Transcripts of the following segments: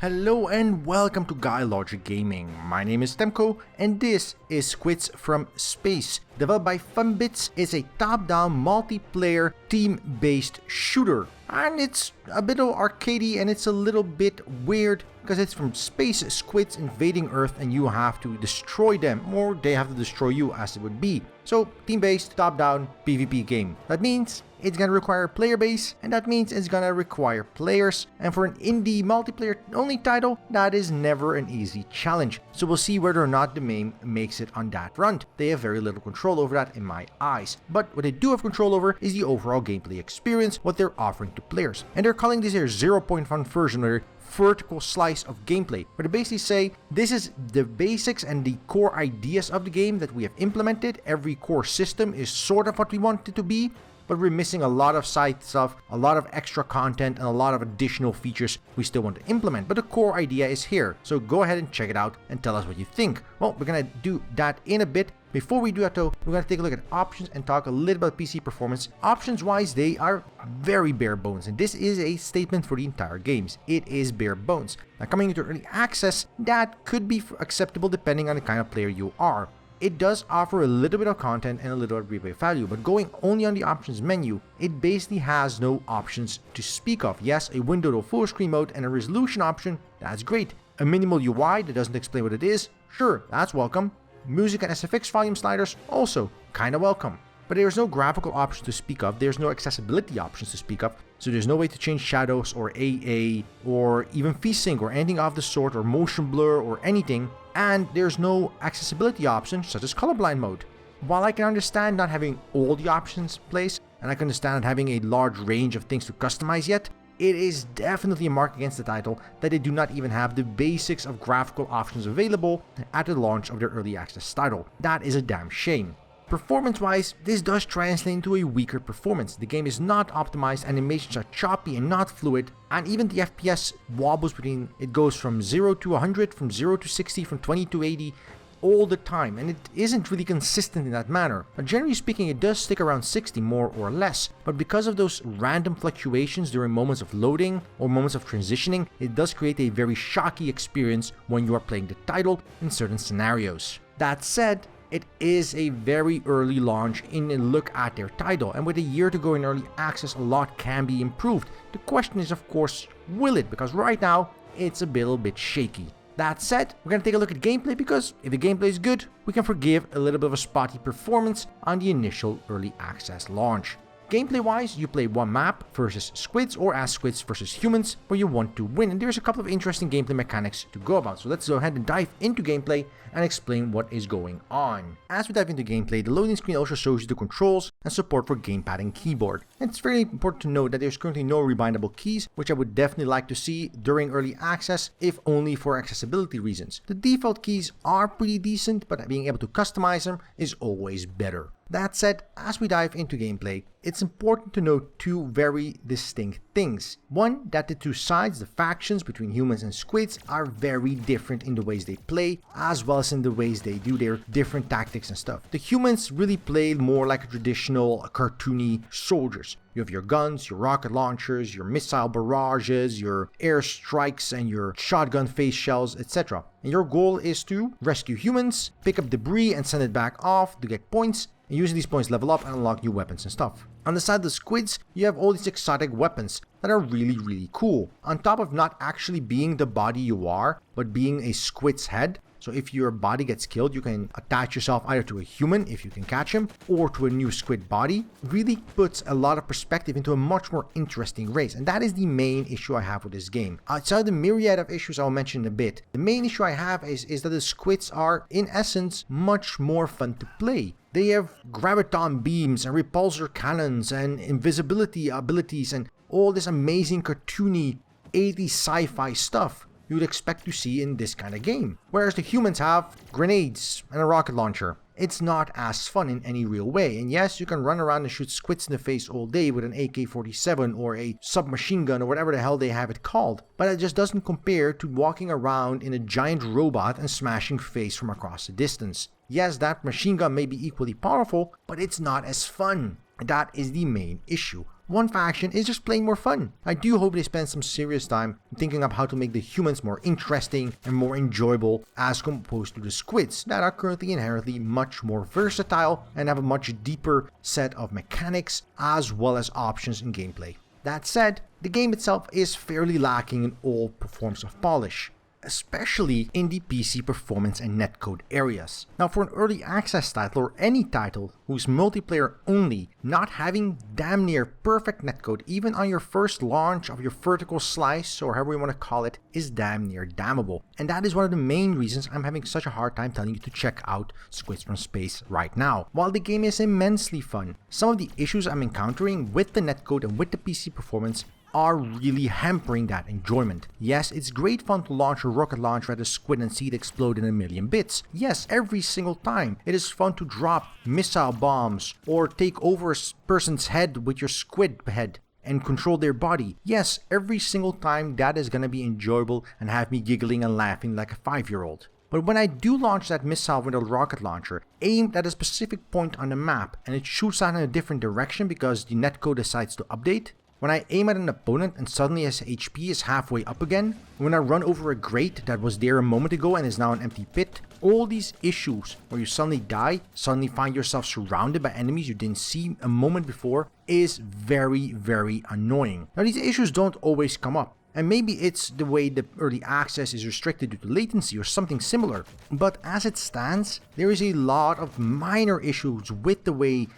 Hello and welcome to GuyLogicGaming. My name is Temco and this is Squids from Space. Developed by Funbits, it's a top-down multiplayer team-based shooter. And it's a bit arcadey and it's a little bit weird because it's from space, squids invading Earth and you have to destroy them, or they have to destroy you as it would be. So, team-based, top-down, PvP game. That means it's gonna require a player base, and that means it's gonna require players. And for an indie multiplayer only title, that is never an easy challenge. So we'll see whether or not the game makes it on that front. They have very little control over that in my eyes. But what they do have control over is the overall gameplay experience, what they're offering to players. And they're calling this their 0.1 version, or vertical slice of gameplay, where they basically say this is the basics and the core ideas of the game that we have implemented. Every core system is sort of what we want it to be, but we're missing a lot of side stuff, a lot of extra content, and a lot of additional features we still want to implement. But the core idea is here, so go ahead and check it out and tell us what you think. Well, we're gonna do that in a bit. Before we do that though, we're gonna take a look at options and talk a little about PC performance. Options wise, they are very bare bones, and this is a statement for the entire games. It is bare bones. Now coming into early access, that could be acceptable depending on the kind of player you are. It does offer a little bit of content and a little bit of replay value, but going only on the options menu, it basically has no options to speak of. Yes, a window to full screen mode and a resolution option, that's great. A minimal UI that doesn't explain what it is, sure, that's welcome. Music and SFX volume sliders, also kinda welcome. But there's no graphical options to speak of, there's no accessibility options to speak of, so there's no way to change shadows or AA or even VSync or anything of the sort, or motion blur or anything, and there's no accessibility options such as colorblind mode. While I can understand not having all the options in place, and I can understand not having a large range of things to customize yet, it is definitely a mark against the title that they do not even have the basics of graphical options available at the launch of their early access title. That is a damn shame. Performance-wise, this does translate into a weaker performance. The game is not optimized, animations are choppy and not fluid, and even the FPS wobbles between, it goes from 0 to 100, from 0 to 60, from 20 to 80, all the time, and it isn't really consistent in that manner. But generally speaking, it does stick around 60 more or less, but because of those random fluctuations during moments of loading or moments of transitioning, it does create a very shocky experience when you are playing the title in certain scenarios. That said, it is a very early launch in a look at their title, and with a year to go in early access, a lot can be improved. The question is, of course, will it? Because right now, it's a little bit shaky. That said, we're gonna take a look at gameplay, because if the gameplay is good, we can forgive a little bit of a spotty performance on the initial early access launch. Gameplay wise, you play one map versus squids, or as squids versus humans, where you want to win, and there's a couple of interesting gameplay mechanics to go about. So let's go ahead and dive into gameplay and explain what is going on. As we dive into gameplay, the loading screen also shows you the controls and support for gamepad and keyboard. And it's very important to note that there's currently no rebindable keys, which I would definitely like to see during early access, if only for accessibility reasons. The default keys are pretty decent, but being able to customize them is always better. That said, as we dive into gameplay, it's important to note two very distinct things. One, that the two sides, the factions between humans and squids, are very different in the ways they play, as well as in the ways they do their different tactics and stuff. The humans really play more like a traditional, cartoony soldiers. You have your guns, your rocket launchers, your missile barrages, your air strikes, and your shotgun face shells, etc. And your goal is to rescue humans, pick up debris and send it back off to get points, and using these points level up and unlock new weapons and stuff. On the side of the squids, you have all these exotic weapons that are really cool. On top of not actually being the body you are, but being a squid's head. So if your body gets killed, you can attach yourself either to a human, if you can catch him, or to a new squid body. Really puts a lot of perspective into a much more interesting race, and that is the main issue I have with this game. Outside the myriad of issues I'll mention in a bit, the main issue I have is that the squids are, in essence, much more fun to play. They have graviton beams and repulsor cannons and invisibility abilities and all this amazing cartoony 80s sci-fi stuff you would expect to see in this kind of game. Whereas the humans have grenades and a rocket launcher. It's not as fun in any real way, and yes, you can run around and shoot squids in the face all day with an AK-47 or a submachine gun or whatever the hell they have it called, but it just doesn't compare to walking around in a giant robot and smashing face from across the distance. Yes, that machine gun may be equally powerful, but it's not as fun. That is the main issue. one faction is just plain more fun. I do hope they spend some serious time thinking of how to make the humans more interesting and more enjoyable as opposed to the squids that are currently inherently much more versatile and have a much deeper set of mechanics as well as options in gameplay. That said, the game itself is fairly lacking in all forms of polish, especially in the PC performance and netcode areas. Now, for an early access title or any title who's multiplayer only, not having damn near perfect netcode even on your first launch of your vertical slice or however you want to call it is damn near damnable. And that is one of the main reasons I'm having such a hard time telling you to check out Squids from Space right now. While the game is immensely fun, some of the issues I'm encountering with the netcode and with the PC performance are really hampering that enjoyment. Yes, it's great fun to launch a rocket launcher at a squid and see it explode in a million bits. Yes, every single time. It is fun to drop missile bombs or take over a person's head with your squid head and control their body. Yes, every single time that is gonna be enjoyable and have me giggling and laughing like a 5-year-old. But when I do launch that missile with a rocket launcher, aimed at a specific point on the map, and it shoots out in a different direction because the netcode decides to update, when I aim at an opponent and suddenly his HP is halfway up again, when I run over a grate that was there a moment ago and is now an empty pit, all these issues where you suddenly die, suddenly find yourself surrounded by enemies you didn't see a moment before is very, very annoying. Now these issues don't always come up, and maybe it's the way the early access is restricted due to latency or something similar, but as it stands, there is a lot of minor issues with the way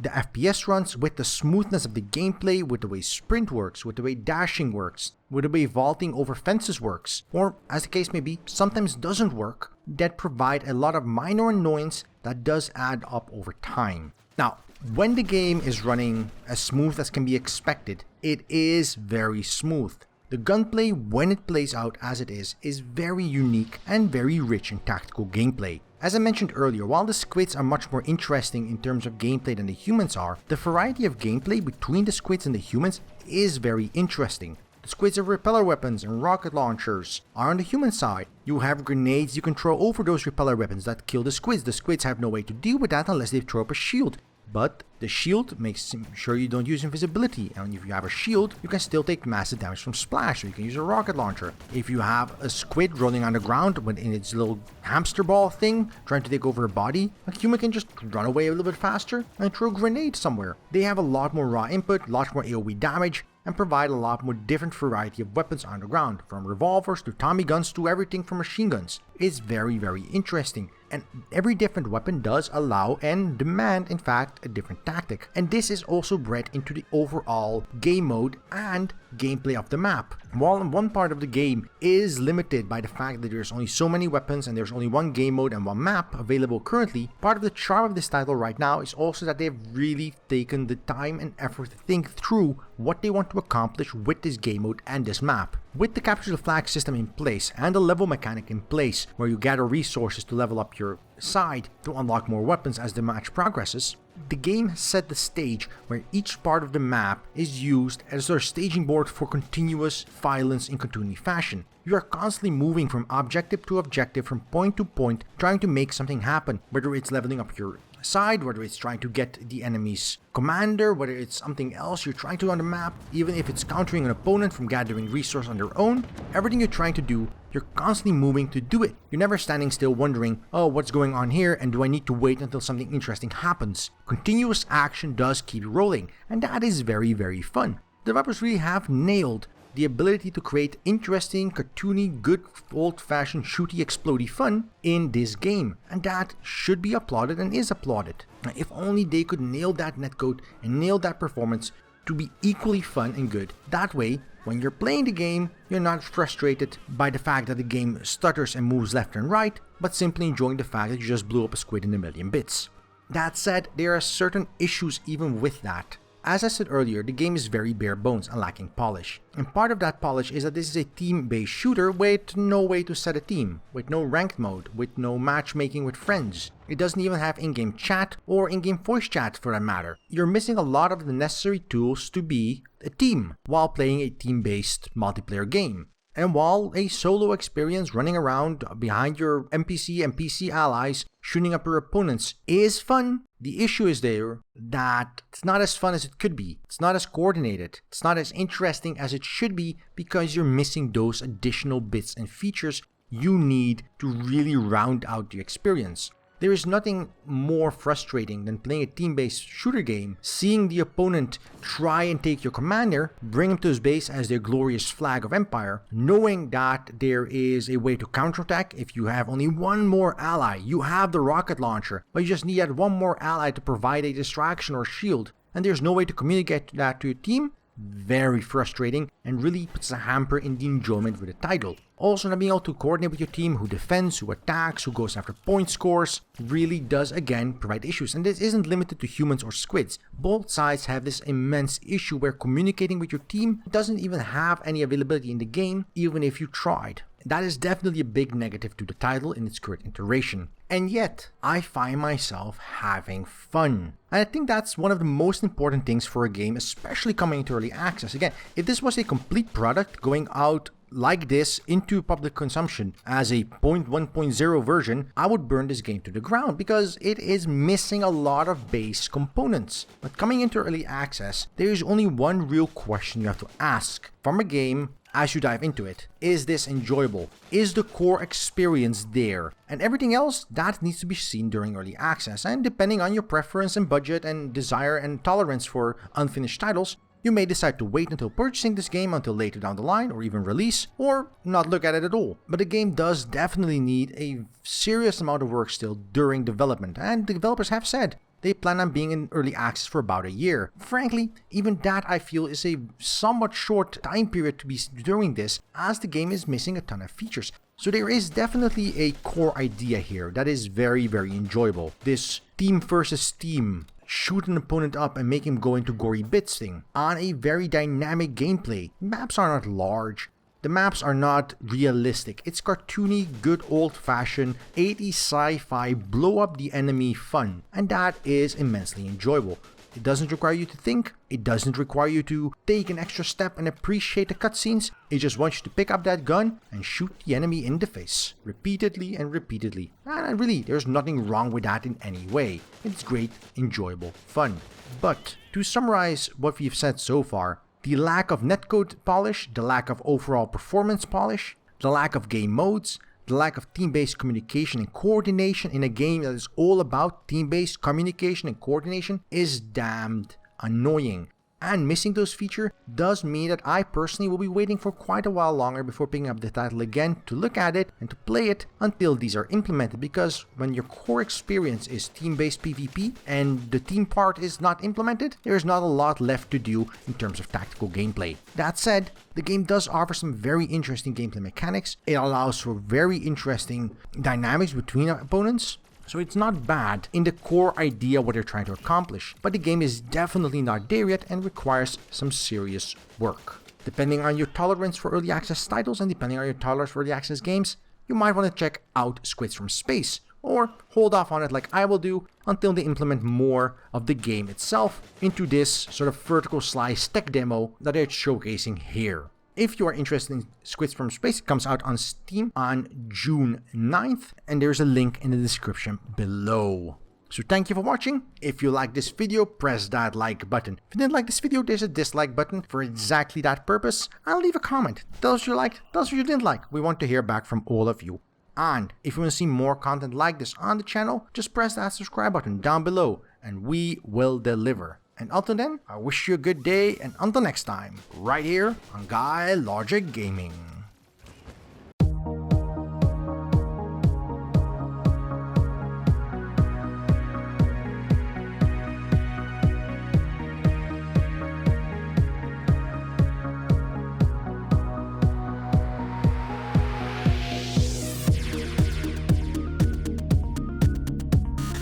the FPS runs, with the smoothness of the gameplay, with the way sprint works, with the way dashing works, with the way vaulting over fences works, or as the case may be, sometimes doesn't work, that provide a lot of minor annoyance that does add up over time. Now, when the game is running as smooth as can be expected, it is very smooth. The gunplay, when it plays out as it is very unique and very rich in tactical gameplay. As I mentioned earlier, while the squids are much more interesting in terms of gameplay than the humans are, the variety of gameplay between the squids and the humans is very interesting. The squids have repeller weapons and rocket launchers. On the human side, you have grenades you can throw over those repeller weapons that kill the squids. The squids have no way to deal with that unless they throw up a shield. But the shield makes sure you don't use invisibility, and if you have a shield, you can still take massive damage from splash, or you can use a rocket launcher. If you have a squid rolling on the ground in its little hamster ball thing, trying to take over a body, a human can just run away a little bit faster and throw a grenade somewhere. They have a lot more raw input, a lot more AoE damage, and provide a lot more different variety of weapons on the ground, from revolvers to Tommy guns to everything from machine guns. It's very, very interesting, and every different weapon does allow and demand, in fact, a different tactic. And this is also bred into the overall game mode and gameplay of the map. While one part of the game is limited by the fact that there's only so many weapons and there's only one game mode and one map available currently, part of the charm of this title right now is also that they've really taken the time and effort to think through what they want to accomplish with this game mode and this map. With the capture the flag system in place and the level mechanic in place where you gather resources to level up your side to unlock more weapons as the match progresses, the game has set the stage where each part of the map is used as a staging board for continuous violence in cartoony fashion. You are constantly moving from objective to objective, from point to point, trying to make something happen, whether it's leveling up your side, whether it's trying to get the enemy's commander, whether it's something else you're trying to on the map, even if it's countering an opponent from gathering resource on their own. Everything you're trying to do, you're constantly moving to do it. You're never standing still wondering, oh, what's going on here, and do I need to wait until something interesting happens? Continuous action does keep rolling, and that is very, very fun. The developers really have nailed the ability to create interesting, cartoony, good, old-fashioned, shooty, explodey fun in this game, and that should be applauded and is applauded. Now, if only they could nail that netcode and nail that performance to be equally fun and good. That way, when you're playing the game, you're not frustrated by the fact that the game stutters and moves left and right, but simply enjoying the fact that you just blew up a squid in a million bits. That said, there are certain issues even with that. As I said earlier, the game is very bare bones and lacking polish. And part of that polish is that this is a team-based shooter with no way to set a team, with no ranked mode, with no matchmaking with friends. It doesn't even have in-game chat or in-game voice chat for that matter. You're missing a lot of the necessary tools to be a team while playing a team-based multiplayer game. And while a solo experience running around behind your NPC and PC allies, shooting up your opponents is fun, the issue is there that it's not as fun as it could be. It's not as coordinated. It's not as interesting as it should be because you're missing those additional bits and features you need to really round out the experience. There is nothing more frustrating than playing a team-based shooter game, seeing the opponent try and take your commander, bring him to his base as their glorious flag of empire, knowing that there is a way to counterattack if you have only one more ally. You have the rocket launcher, but you just need that one more ally to provide a distraction or shield, and there's no way to communicate that to your team. Very frustrating and really puts a hamper in the enjoyment with the title. Also, not being able to coordinate with your team, who defends, who attacks, who goes after point scores, really does again provide issues. And this isn't limited to humans or squids. Both sides have this immense issue where communicating with your team doesn't even have any availability in the game, even if you tried. That is definitely a big negative to the title in its current iteration. And yet, I find myself having fun. And I think that's one of the most important things for a game, especially coming into early access. Again, if this was a complete product going out like this into public consumption as a 0.1.0 version, I would burn this game to the ground because it is missing a lot of base components. But coming into early access, there is only one real question you have to ask from a game as you dive into it. Is this enjoyable? Is the core experience there? And everything else, that needs to be seen during early access. And depending on your preference and budget and desire and tolerance for unfinished titles, you may decide to wait until purchasing this game until later down the line or even release, or not look at it at all. But the game does definitely need a serious amount of work still during development, and the developers have said they plan on being in early access for about a year. Frankly, even that I feel is a somewhat short time period to be doing this, as the game is missing a ton of features. So there is definitely a core idea here that is very, very enjoyable. This team versus team, shoot an opponent up and make him go into gory bits thing on a very dynamic gameplay. Maps are not large. The maps are not realistic. It's cartoony, good old-fashioned 80s sci-fi blow up the enemy fun, and that is immensely enjoyable. It doesn't require you to think, it doesn't require you to take an extra step and appreciate the cutscenes. It just wants you to pick up that gun and shoot the enemy in the face, repeatedly and repeatedly. And really, there's nothing wrong with that in any way. It's great, enjoyable fun. But to summarize what we've said so far, the lack of netcode polish, the lack of overall performance polish, the lack of game modes, the lack of team-based communication and coordination in a game that is all about team-based communication and coordination is damned annoying. And missing those features does mean that I personally will be waiting for quite a while longer before picking up the title again to look at it and to play it until these are implemented, because when your core experience is team-based PvP and the team part is not implemented, there is not a lot left to do in terms of tactical gameplay. That said, the game does offer some very interesting gameplay mechanics. It allows for very interesting dynamics between opponents. So it's not bad in the core idea what they're trying to accomplish, but the game is definitely not there yet and requires some serious work. Depending on your tolerance for early access titles and depending on your tolerance for early access games, you might want to check out Squids from Space, or hold off on it like I will do until they implement more of the game itself into this sort of vertical slice tech demo that they're showcasing here. If you are interested in Squids from Space, it comes out on Steam on June 9th, and there's a link in the description below. So thank you for watching. If you like this video, press that like button. If you didn't like this video, there's a dislike button for exactly that purpose. I'll leave a comment. Tell us what you liked, tell us what you didn't like. We want to hear back from all of you. And if you want to see more content like this on the channel, just press that subscribe button down below, and we will deliver. And until then, I wish you a good day, and until next time, right here on GuyLogicGaming.